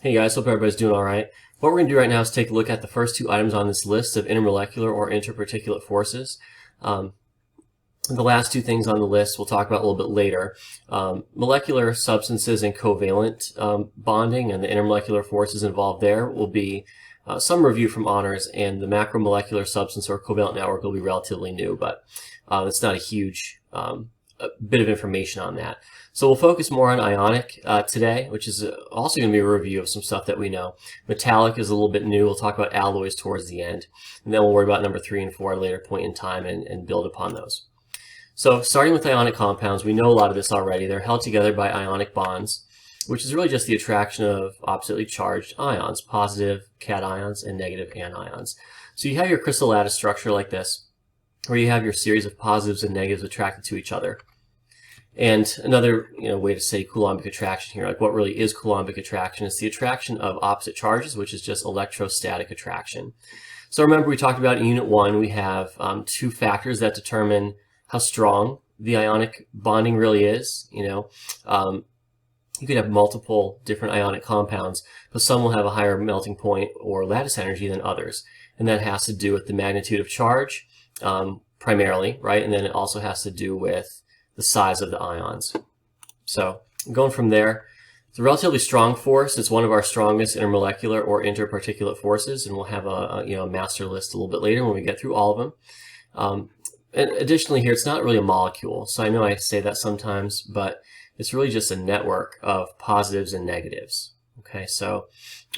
Hey guys, hope everybody's doing all right. What we're going to do right now is take a look at the first two items on this list of intermolecular or interparticulate forces. The last two things on the list we'll talk about a little bit later. Molecular substances and covalent bonding and the intermolecular forces involved there will be some review from honors, and the macromolecular substance or covalent network will be relatively new, but it's not a huge bit of information on that. So we'll focus more on ionic today, which is also going to be a review of some stuff that we know. Metallic is a little bit new. We'll talk about alloys towards the end. And then we'll worry about number 3 and 4 at a later point in time and build upon those. So starting with ionic compounds, we know a lot of this already. They're held together by ionic bonds, which is really just the attraction of oppositely charged ions, positive cations and negative anions. So you have your crystal lattice structure like this, where you have your series of positives and negatives attracted to each other. And another way to say Coulombic attraction here, like what really is Coulombic attraction, is the attraction of opposite charges, which is just electrostatic attraction. So remember, we talked about in Unit 1, we have two factors that determine how strong the ionic bonding really is. You could have multiple different ionic compounds, but some will have a higher melting point or lattice energy than others. And that has to do with the magnitude of charge, primarily, right? And then it also has to do with the size of the ions. So going from there, it's a relatively strong force. It's one of our strongest intermolecular or interparticulate forces, and we'll have a master list a little bit later when we get through all of them. And additionally here, it's not really a molecule. So I know I say that sometimes, but it's really just a network of positives and negatives. Okay, so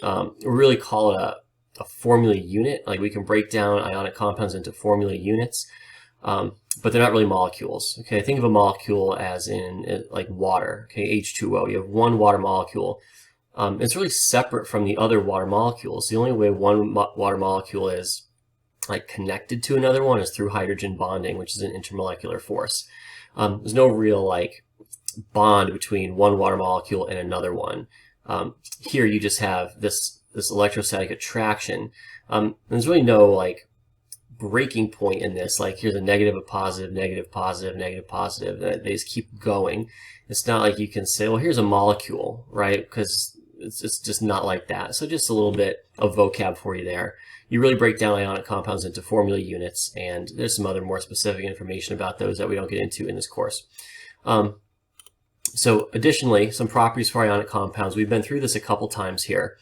we really call it a formula unit. Like we can break down ionic compounds into formula units. But they're not really molecules. Okay, think of a molecule as in like water. Okay, H2O. You have one water molecule. It's really separate from the other water molecules. The only way one water molecule is like connected to another one is through hydrogen bonding, which is an intermolecular force. There's no real like bond between one water molecule and another one. Here you just have this electrostatic attraction. There's really no like breaking point in this, like here's a negative, a positive, negative, positive, negative, positive. They just keep going. It's not like you can say, well, here's a molecule, right? Because it's just not like that. So just a little bit of vocab for you there. You really break down ionic compounds into formula units, and there's some other more specific information about those that we don't get into in this course. So additionally, some properties for ionic compounds. We've been through this a couple times here,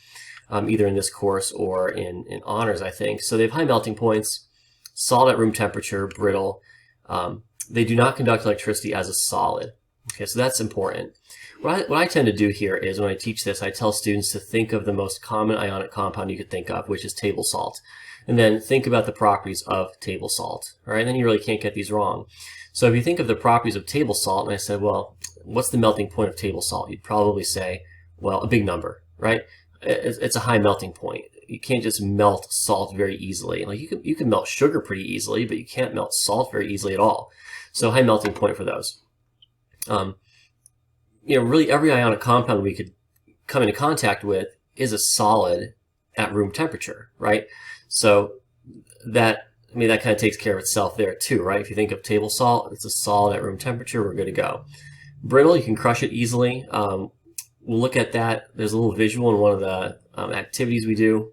either in this course or in honors, I think. So they have high melting points, solid at room temperature, brittle. They do not conduct electricity as a solid. Okay, so that's important. What I tend to do here is when I teach this, I tell students to think of the most common ionic compound you could think of, which is table salt. And then think about the properties of table salt. All right, and then you really can't get these wrong. So if you think of the properties of table salt, and I said, well, what's the melting point of table salt? You'd probably say, well, a big number, right? It's a high melting point. You can't just melt salt very easily. Like you can melt sugar pretty easily, but you can't melt salt very easily at all. So high melting point for those. Really every ionic compound we could come into contact with is a solid at room temperature, right? So that kind of takes care of itself there too, right? If you think of table salt, it's a solid at room temperature, we're good to go. Brittle, you can crush it easily. We'll look at that. There's a little visual in one of the activities we do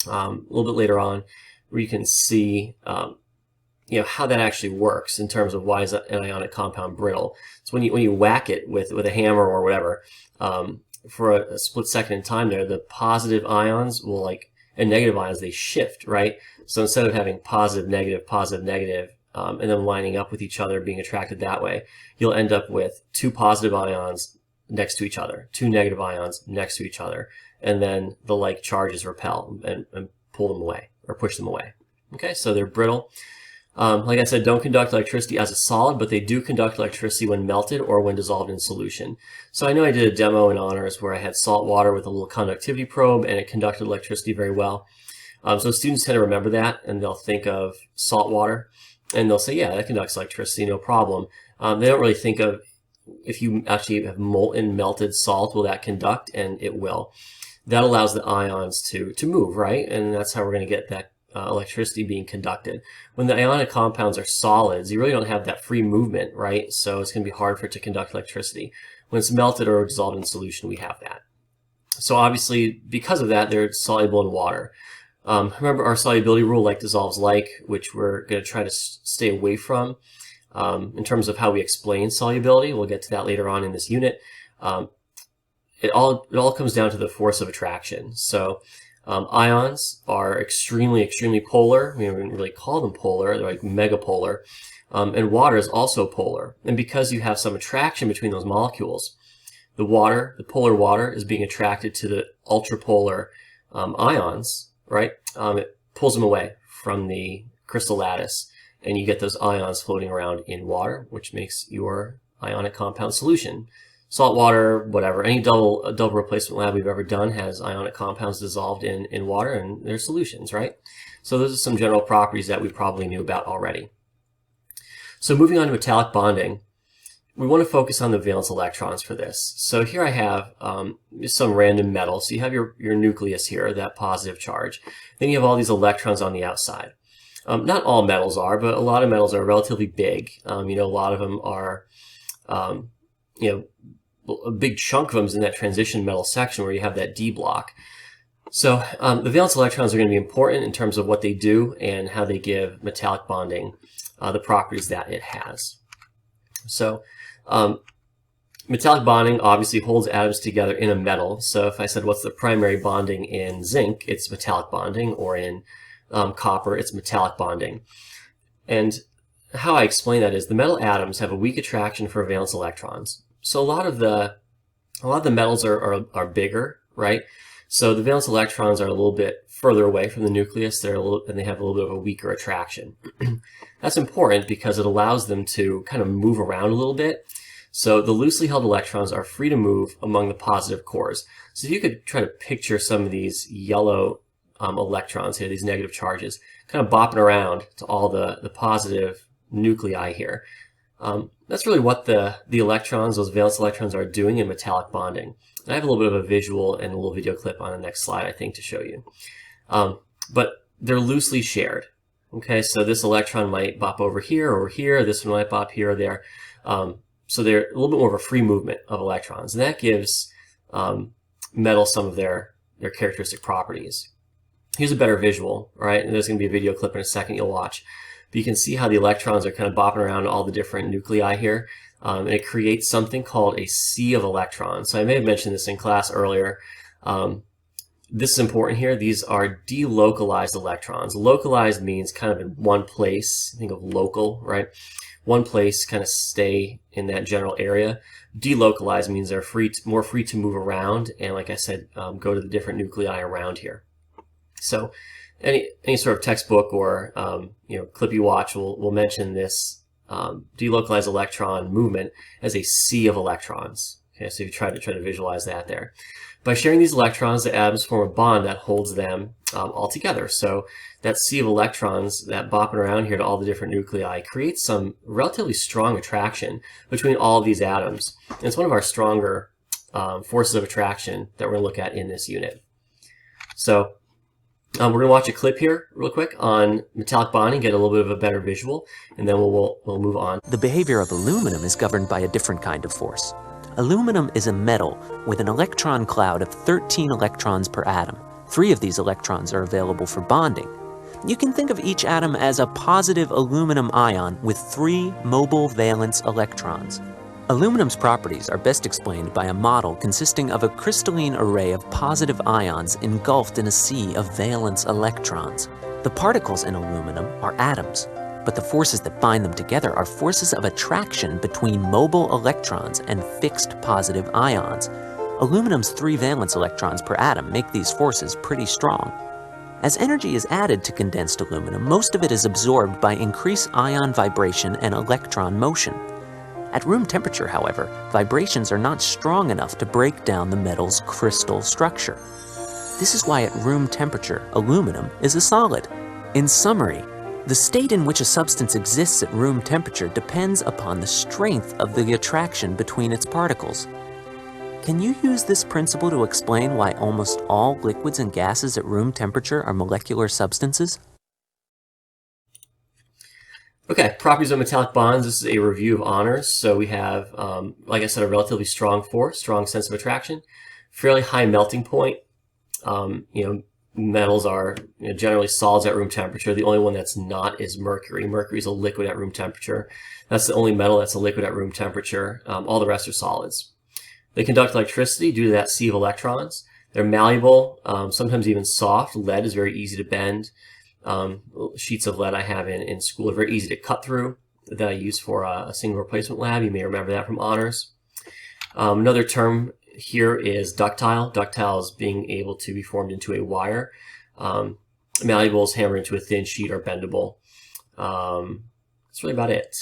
a little bit later on, where you can see how that actually works in terms of why is an ionic compound brittle. So when you whack it with a hammer or whatever, for a split second in time there, the positive ions will and negative ions, they shift, right? So instead of having positive, negative, and then lining up with each other, being attracted that way, you'll end up with two positive ions next to each other, two negative ions next to each other, and then the like charges repel and pull them away or push them away. Okay, so they're brittle. Like I said, don't conduct electricity as a solid, but they do conduct electricity when melted or when dissolved in solution. So I know I did a demo in honors where I had salt water with a little conductivity probe, and it conducted electricity very well. So students tend to remember that, and they'll think of salt water, and they'll say, yeah, that conducts electricity, no problem. They don't really think of if you actually have molten melted salt, will that conduct? And it will. That allows the ions to move, right? And that's how we're going to get that electricity being conducted. When the ionic compounds are solids, you really don't have that free movement, right? So it's going to be hard for it to conduct electricity. When it's melted or dissolved in solution, we have that. So obviously, because of that, they're soluble in water. Remember our solubility rule, like dissolves like, which we're going to try to stay away from in terms of how we explain solubility. We'll get to that later on in this unit. It all comes down to the force of attraction. So ions are extremely polar. We don't really call them polar. They're like megapolar. And water is also polar. And because you have some attraction between those molecules, the polar water is being attracted to the ultrapolar ions, right? It pulls them away from the crystal lattice, and you get those ions floating around in water, which makes your ionic compound solution. Salt water, whatever, any double replacement lab we've ever done has ionic compounds dissolved in water, and they're solutions, right? So those are some general properties that we probably knew about already. So moving on to metallic bonding, we want to focus on the valence electrons for this. So here I have just some random metal. So you have your nucleus here, that positive charge. Then you have all these electrons on the outside. Not all metals are, but a lot of metals are relatively big. A lot of them are, a big chunk of them is in that transition metal section where you have that D block. So the valence electrons are going to be important in terms of what they do and how they give metallic bonding the properties that it has. So metallic bonding obviously holds atoms together in a metal. So if I said what's the primary bonding in zinc, it's metallic bonding, or in copper, it's metallic bonding. And how I explain that is the metal atoms have a weak attraction for valence electrons. So a lot of the metals are bigger, right? So the valence electrons are a little bit further away from the nucleus. And they have a little bit of a weaker attraction. That's important because it allows them to kind of move around a little bit. So the loosely held electrons are free to move among the positive cores. So if you could try to picture some of these yellow electrons here, these negative charges, kind of bopping around to all the positive nuclei here. That's really what the electrons, those valence electrons, are doing in metallic bonding. And I have a little bit of a visual and a little video clip on the next slide, I think, to show you. But they're loosely shared. Okay, so this electron might bop over here, this one might bop here or there. So they're a little bit more of a free movement of electrons. And that gives metal some of their characteristic properties. Here's a better visual, right? And there's going to be a video clip in a second you'll watch. But you can see how the electrons are kind of bopping around all the different nuclei here. And it creates something called a sea of electrons. So I may have mentioned this in class earlier. This is important here. These are delocalized electrons. Localized means kind of in one place. Think of local, right? One place, kind of stay in that general area. Delocalized means they're more free to move around, and like I said, go to the different nuclei around here. So any sort of textbook or clip you watch will mention this delocalized electron movement as a sea of electrons. Okay, so you try to visualize that there. By sharing these electrons, the atoms form a bond that holds them all together. So that sea of electrons, that bopping around here to all the different nuclei, creates some relatively strong attraction between all of these atoms. And it's one of our stronger forces of attraction that we're going to look at in this unit. So we're going to watch a clip here real quick on metallic bonding, get a little bit of a better visual, and then we'll move on. The behavior of aluminum is governed by a different kind of force. Aluminum is a metal with an electron cloud of 13 electrons per atom. 3 of these electrons are available for bonding. You can think of each atom as a positive aluminum ion with 3 mobile valence electrons. Aluminum's properties are best explained by a model consisting of a crystalline array of positive ions engulfed in a sea of valence electrons. The particles in aluminum are atoms, but the forces that bind them together are forces of attraction between mobile electrons and fixed positive ions. Aluminum's 3 valence electrons per atom make these forces pretty strong. As energy is added to condensed aluminum, most of it is absorbed by increased ion vibration and electron motion. At room temperature, however, vibrations are not strong enough to break down the metal's crystal structure. This is why at room temperature, aluminum is a solid. In summary, the state in which a substance exists at room temperature depends upon the strength of the attraction between its particles. Can you use this principle to explain why almost all liquids and gases at room temperature are molecular substances? Okay, properties of metallic bonds. This is a review of honors. So we have, like I said, a relatively strong force, strong sense of attraction, fairly high melting point. Metals are generally solids at room temperature. The only one that's not is mercury. Mercury is a liquid at room temperature. That's the only metal that's a liquid at room temperature. All the rest are solids. They conduct electricity due to that sea of electrons. They're malleable, sometimes even soft. Lead is very easy to bend. Sheets of lead I have in school are very easy to cut through that I use for a single replacement lab. You may remember that from honors. Another term here is ductile. Ductile is being able to be formed into a wire. Malleable is hammered into a thin sheet or bendable. That's really about it.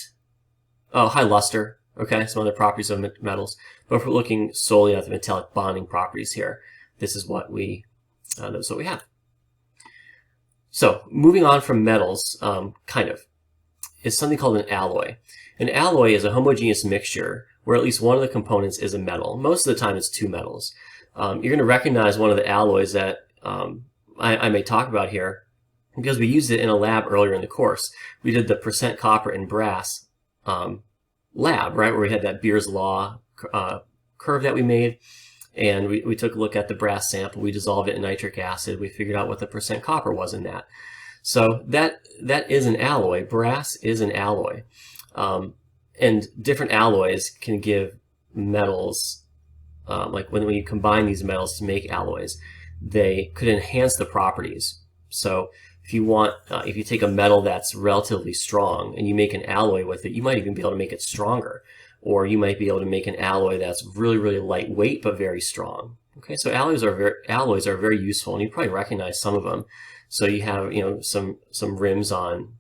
Oh, high luster. Okay, some other properties of metals. But if we're looking solely at the metallic bonding properties here, this is what we have. So moving on from metals, is something called an alloy. An alloy is a homogeneous mixture where at least one of the components is a metal. Most of the time it's two metals. You're going to recognize one of the alloys that I may talk about here because we used it in a lab earlier in the course. We did the percent copper and brass lab, right, where we had that Beer's law curve that we made, and we took a look at the brass sample. We dissolved it in nitric acid. We figured out what the percent copper was in that. So that is an alloy. Brass is an alloy. And different alloys can give metals, like when you combine these metals to make alloys, they could enhance the properties. So if you take a metal that's relatively strong and you make an alloy with it, you might even be able to make it stronger. Or you might be able to make an alloy that's really, really lightweight but very strong. Okay, so alloys are very useful, and you probably recognize some of them. So you have some rims on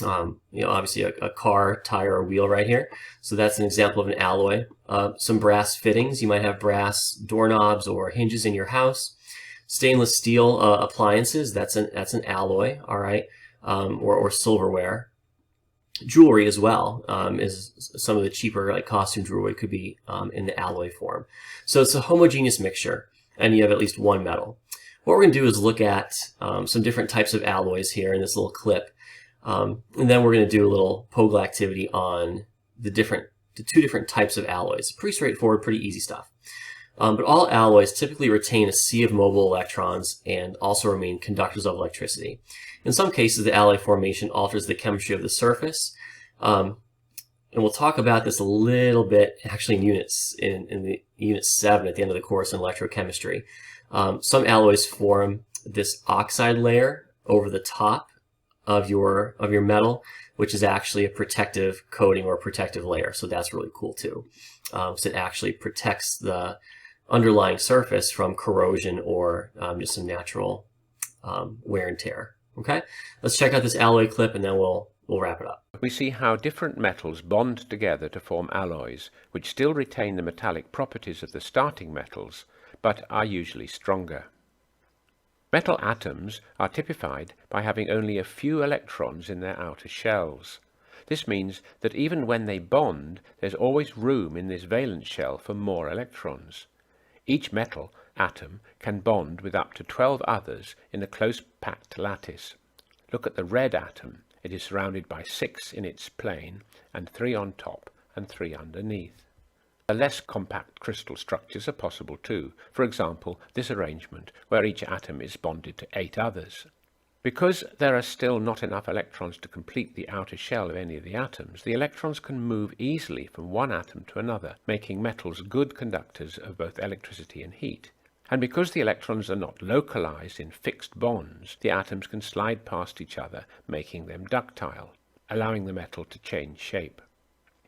obviously a car, tire, or wheel right here. So that's an example of an alloy. Some brass fittings. You might have brass doorknobs or hinges in your house. Stainless steel appliances. That's an alloy. All right, or silverware. Jewelry as well is some of the cheaper like costume jewelry could be in the alloy form. So it's a homogeneous mixture, and you have at least one metal. What we're going to do is look at some different types of alloys here in this little clip. And then we're going to do a little POGL activity on the two different types of alloys. Pretty straightforward, pretty easy stuff. But all alloys typically retain a sea of mobile electrons and also remain conductors of electricity. In some cases, the alloy formation alters the chemistry of the surface. And we'll talk about this a little bit actually in the unit 7 at the end of the course in electrochemistry. Some alloys form this oxide layer over the top of your metal, which is actually a protective coating or protective layer. So that's really cool too. So it actually protects the underlying surface from corrosion or just some natural wear and tear. Okay, let's check out this alloy clip and then we'll wrap it up. We see how different metals bond together to form alloys, which still retain the metallic properties of the starting metals, but are usually stronger. Metal atoms are typified by having only a few electrons in their outer shells. This means that even when they bond, there's always room in this valence shell for more electrons. Each metal atom can bond with up to 12 others in a close packed lattice. Look at the red atom. It is surrounded by 6 in its plane, and 3 on top and 3 underneath. Less compact crystal structures are possible too. For example, this arrangement where each atom is bonded to 8 others. Because there are still not enough electrons to complete the outer shell of any of the atoms, the electrons can move easily from one atom to another, making metals good conductors of both electricity and heat. And because the electrons are not localized in fixed bonds, the atoms can slide past each other, making them ductile, allowing the metal to change shape.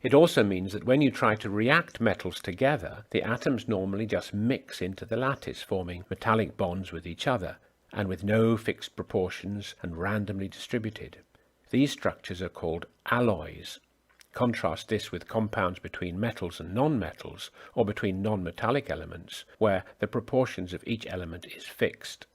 It also means that when you try to react metals together, the atoms normally just mix into the lattice, forming metallic bonds with each other, and with no fixed proportions and randomly distributed. These structures are called alloys. Contrast this with compounds between metals and non-metals, or between non-metallic elements, where the proportions of each element is fixed.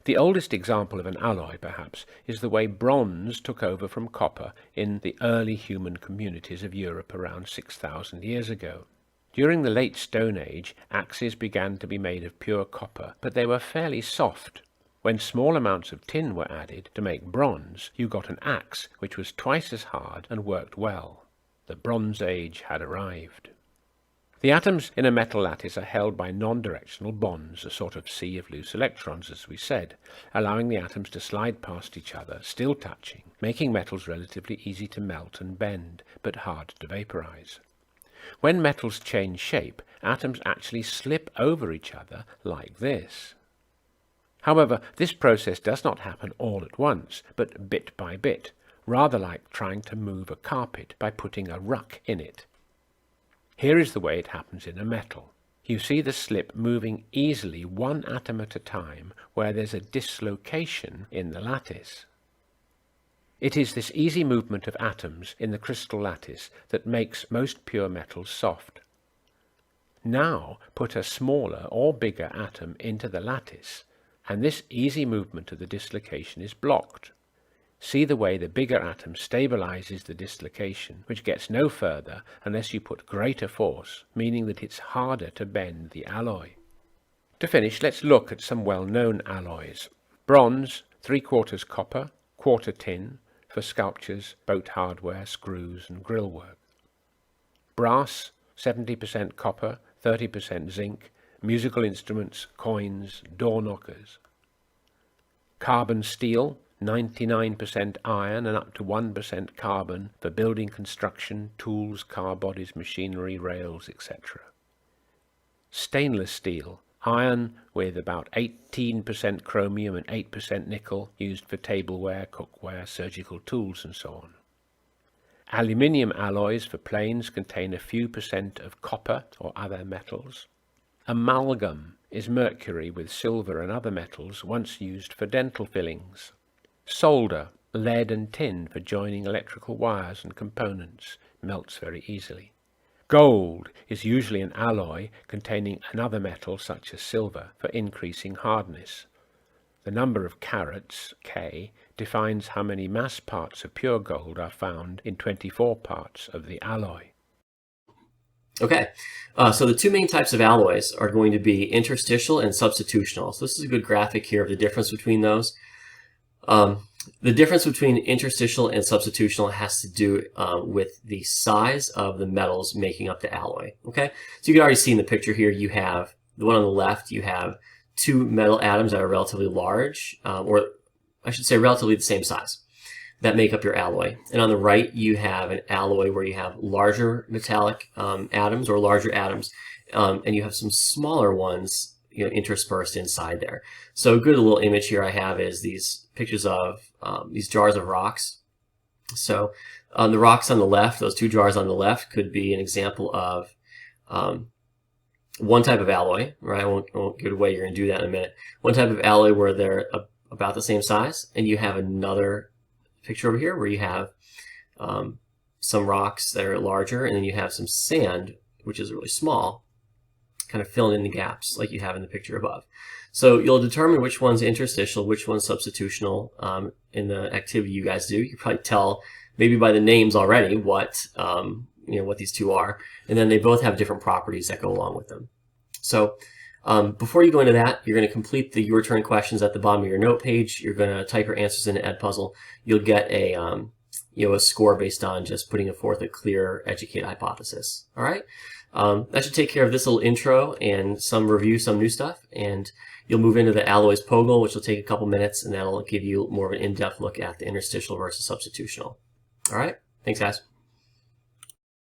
The oldest example of an alloy, perhaps, is the way bronze took over from copper in the early human communities of Europe around 6,000 years ago. During the late Stone Age, axes began to be made of pure copper, but they were fairly soft. When small amounts of tin were added to make bronze, you got an axe which was twice as hard and worked well. The Bronze Age had arrived. The atoms in a metal lattice are held by non-directional bonds, a sort of sea of loose electrons, as we said, allowing the atoms to slide past each other, still touching, making metals relatively easy to melt and bend, but hard to vaporize. When metals change shape, atoms actually slip over each other like this. However, this process does not happen all at once, but bit by bit, rather like trying to move a carpet by putting a ruck in it. Here is the way it happens in a metal. You see the slip moving easily one atom at a time where there's a dislocation in the lattice. It is this easy movement of atoms in the crystal lattice that makes most pure metals soft. Now put a smaller or bigger atom into the lattice, and this easy movement of the dislocation is blocked. See the way the bigger atom stabilizes the dislocation, which gets no further unless you put greater force, meaning that it's harder to bend the alloy. To finish, let's look at some well-known alloys. Bronze, 3/4 copper, 1/4 tin, for sculptures, boat hardware, screws and grill work. Brass, 70% copper, 30% zinc, musical instruments, coins, door knockers. Carbon steel, 99% iron and up to 1% carbon for building construction, tools, car bodies, machinery, rails, etc. Stainless steel, iron with about 18% chromium and 8% nickel, used for tableware, cookware, surgical tools and so on. Aluminium alloys for planes contain a few percent of copper or other metals. Amalgam is mercury with silver and other metals once used for dental fillings. Solder, lead and tin for joining electrical wires and components, melts very easily. Gold is usually an alloy containing another metal such as silver for increasing hardness. The number of carats, K, defines how many mass parts of pure gold are found in 24 parts of the alloy. Okay, so the two main types of alloys are going to be interstitial and substitutional. So this is a good graphic here of the difference between those. The difference between interstitial and substitutional has to do with the size of the metals making up the alloy. Okay, so you can already see in the picture here, you have the one on the left, you have two metal atoms that are relatively large, or I should say relatively the same size, that make up your alloy. And on the right, you have an alloy where you have larger metallic atoms or larger atoms, and you have some smaller ones, interspersed inside there. So a good little image here I have is these pictures of these jars of rocks. So the rocks on the left, those two jars on the left, could be an example of one type of alloy, right? I won't give it away, you're going to do that in a minute. One type of alloy where they're about the same size, and you have another picture over here where you have some rocks that are larger, and then you have some sand, which is really small, kind of filling in the gaps like you have in the picture above. So you'll determine which one's interstitial, which one's substitutional in the activity you guys do. You can probably tell maybe by the names already what what these two are, and then they both have different properties that go along with them. So before you go into that, you're going to complete the Your Turn questions at the bottom of your note page. You're going to type your answers into Edpuzzle. You'll get a a score based on just putting forth a clear, educated hypothesis. All right, that should take care of this little intro and some review, some new stuff, and you'll move into the alloys POGL, which will take a couple minutes, and that'll give you more of an in-depth look at the interstitial versus substitutional. All right, thanks guys.